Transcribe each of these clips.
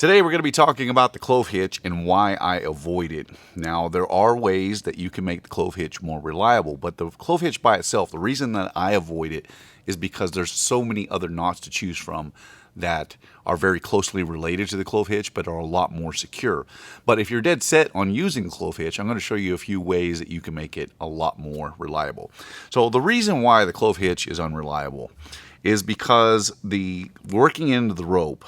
Today we're going to be talking about the clove hitch and why I avoid it. Now there are ways that you can make the clove hitch more reliable, but the clove hitch by itself, the reason that I avoid it is because there's so many other knots to choose from that are very closely related to the clove hitch but are a lot more secure. But if you're dead set on using the clove hitch, I'm going to show you a few ways that you can make it a lot more reliable. So the reason why the clove hitch is unreliable is because the working end of the rope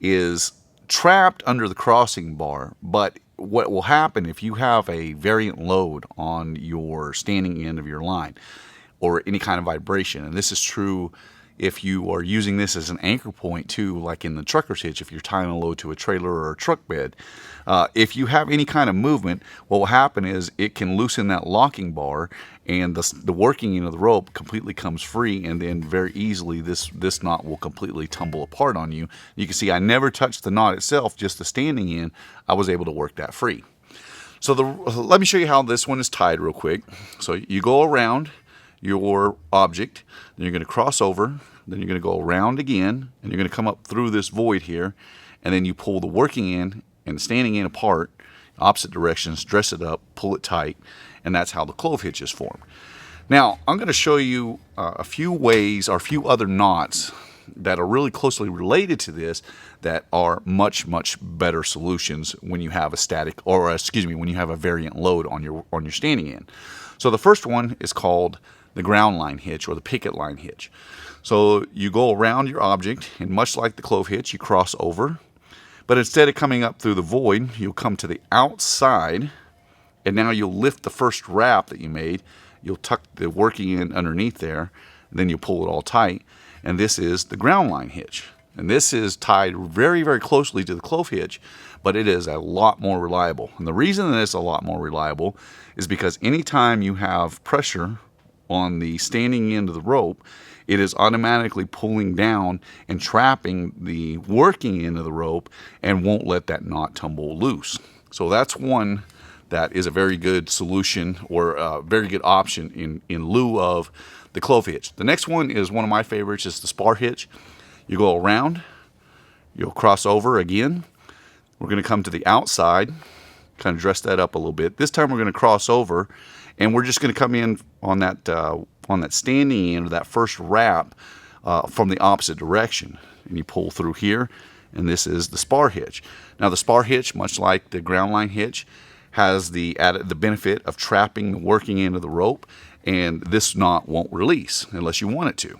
is trapped under the crossing bar, but what will happen if you have a variant load on your standing end of your line or any kind of vibration, and this is true if you are using this as an anchor point too, like in the trucker's hitch, if you're tying a load to a trailer or a truck bed, if you have any kind of movement, what will happen is it can loosen that locking bar and the working end of the rope completely comes free, and then very easily this knot will completely tumble apart on you. You can see I never touched the knot itself, just the standing end. I was able to work that free. So let me show you how this one is tied real quick. So you go around your object, then you're going to cross over, then you're going to go around again, and you're going to come up through this void here, and then you pull the working end and the standing end apart, opposite directions, dress it up, pull it tight, and that's how the clove hitch is formed. Now, I'm going to show you a few ways or a few other knots that are really closely related to this that are much better solutions when you have a static, or excuse me, when you have a variant load on your standing end. So the first one is called the ground line hitch or the picket line hitch. So you go around your object, and much like the clove hitch, you cross over, but instead of coming up through the void, you'll come to the outside, and now you'll lift the first wrap that you made, you'll tuck the working end underneath there, and then you pull it all tight, and this is the ground line hitch. And this is tied very closely to the clove hitch, but it is a lot more reliable. And the reason that it's a lot more reliable is because anytime you have pressure on the standing end of the rope, it is automatically pulling down and trapping the working end of the rope and won't let that knot tumble loose. So that's one that is a very good solution, or a very good option in lieu of the clove hitch. The next one is one of my favorites, is the Spar Hitch. You go around, you'll cross over again. We're going to come to the outside, kind of dress that up a little bit. This time we're going to cross over, and we're just going to come in on that standing end of that first wrap from the opposite direction. And you pull through here, and this is the Spar Hitch. Now the Spar Hitch, much like the ground line hitch, has the benefit of trapping the working end of the rope, and this knot won't release unless you want it to.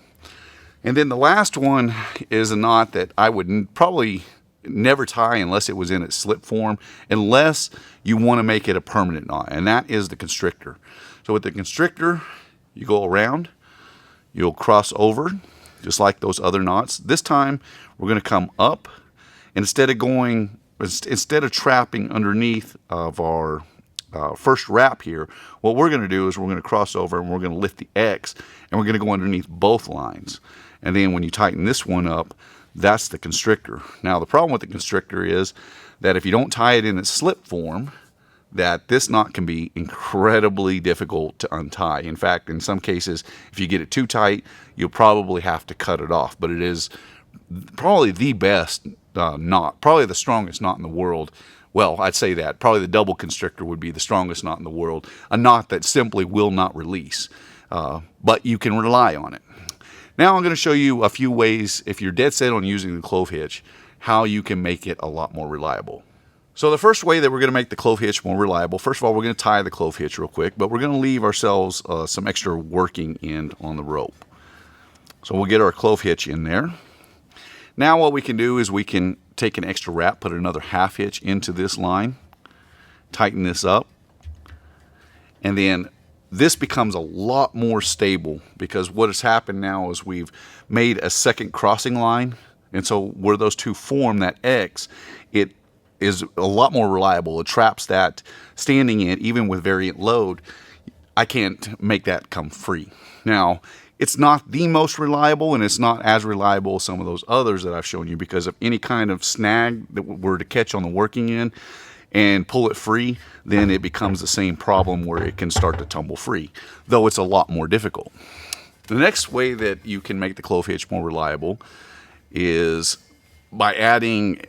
And then the last one is a knot that I would probably never tie unless it was in its slip form, unless you want to make it a permanent knot, and that is the constrictor. So with the constrictor, you go around, you'll cross over, just like those other knots. This time, we're going to come up, and instead of trapping underneath of our first wrap here, what we're going to do is we're going to cross over, and we're going to lift the X, and we're going to go underneath both lines. And then when you tighten this one up, that's the constrictor. Now the problem with the constrictor is that if you don't tie it in its slip form, that this knot can be incredibly difficult to untie. In fact, in some cases, if you get it too tight, you'll probably have to cut it off. But it is probably the best knot, probably the strongest knot in the world. Well, I'd say that. Probably the double constrictor would be the strongest knot in the world. A knot that simply will not release. But you can rely on it. Now I'm going to show you a few ways, if you're dead set on using the clove hitch, how you can make it a lot more reliable. So the first way that we're going to make the clove hitch more reliable, first of all, we're going to tie the clove hitch real quick, but we're going to leave ourselves some extra working end on the rope. So we'll get our clove hitch in there. Now what we can do is we can take an extra wrap, put another half hitch into this line, tighten this up, and then this becomes a lot more stable, because what has happened now is we've made a second crossing line, and so where those two form that X, it is a lot more reliable. It traps that standing end even with variant load. I can't make that come free. Now, it's not the most reliable, and it's not as reliable as some of those others that I've shown you, because if any kind of snag that were to catch on the working end and pull it free, then it becomes the same problem where it can start to tumble free, though it's a lot more difficult. The next way that you can make the clove hitch more reliable is by adding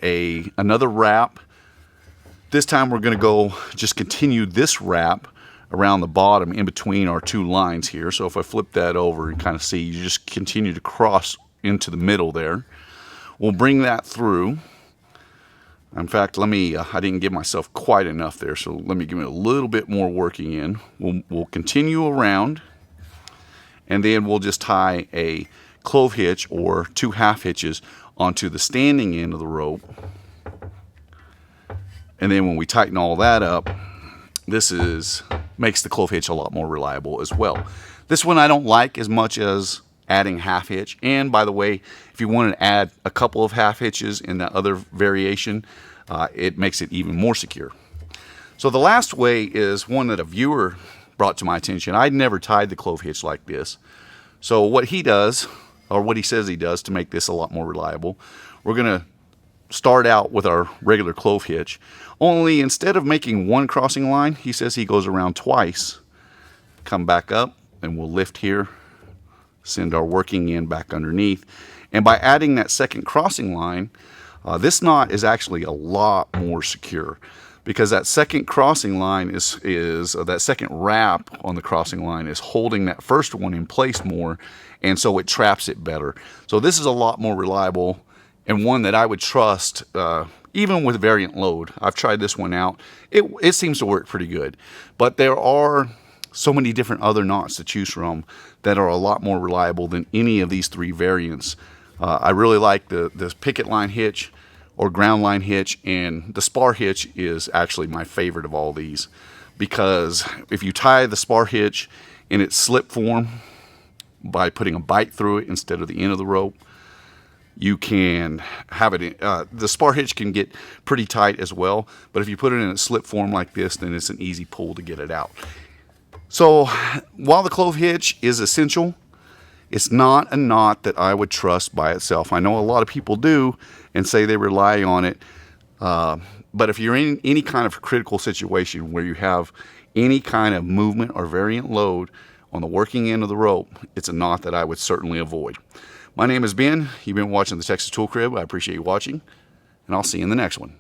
another wrap. This time we're going to go just continue this wrap around the bottom in between our two lines here. So if I flip that over and kind of see, you just continue to cross into the middle there. We'll bring that through. In fact, let me, I didn't give myself quite enough there, so let me give it a little bit more working in. We'll continue around, and then we'll just tie a clove hitch or 2 half hitches onto the standing end of the rope. And then when we tighten all that up, this makes the clove hitch a lot more reliable as well. This one I don't like as much as adding half hitch. And by the way, if you want to add a couple of half hitches in that other variation, it makes it even more secure. So the last way is one that a viewer brought to my attention. I'd never tied the clove hitch like this. So what he does, or what he says he does to make this a lot more reliable, we're going to start out with our regular clove hitch. Only instead of making one crossing line, he says he goes around twice. Come back up, and we'll lift here, send our working end back underneath. And by adding that second crossing line, this knot is actually a lot more secure, because that second crossing line is that second wrap on the crossing line is holding that first one in place more, and so it traps it better. So this is a lot more reliable, and one that I would trust even with variant load. I've tried this one out. It seems to work pretty good, but there are so many different other knots to choose from that are a lot more reliable than any of these 3 variants. I really like the Picket line hitch or ground line hitch, and the Spar hitch is actually my favorite of all these, because if you tie the Spar hitch in its slip form by putting a bite through it instead of the end of the rope, you can have it in, the Spar hitch can get pretty tight as well, but if you put it in a slip form like this, then it's an easy pull to get it out. So while the clove hitch is essential, it's not a knot that I would trust by itself. I know a lot of people do and say they rely on it, but if you're in any kind of critical situation where you have any kind of movement or variant load on the working end of the rope, it's a knot that I would certainly avoid. My name is Ben. You've been watching the Texas Tool Crib. I appreciate you watching, and I'll see you in the next one.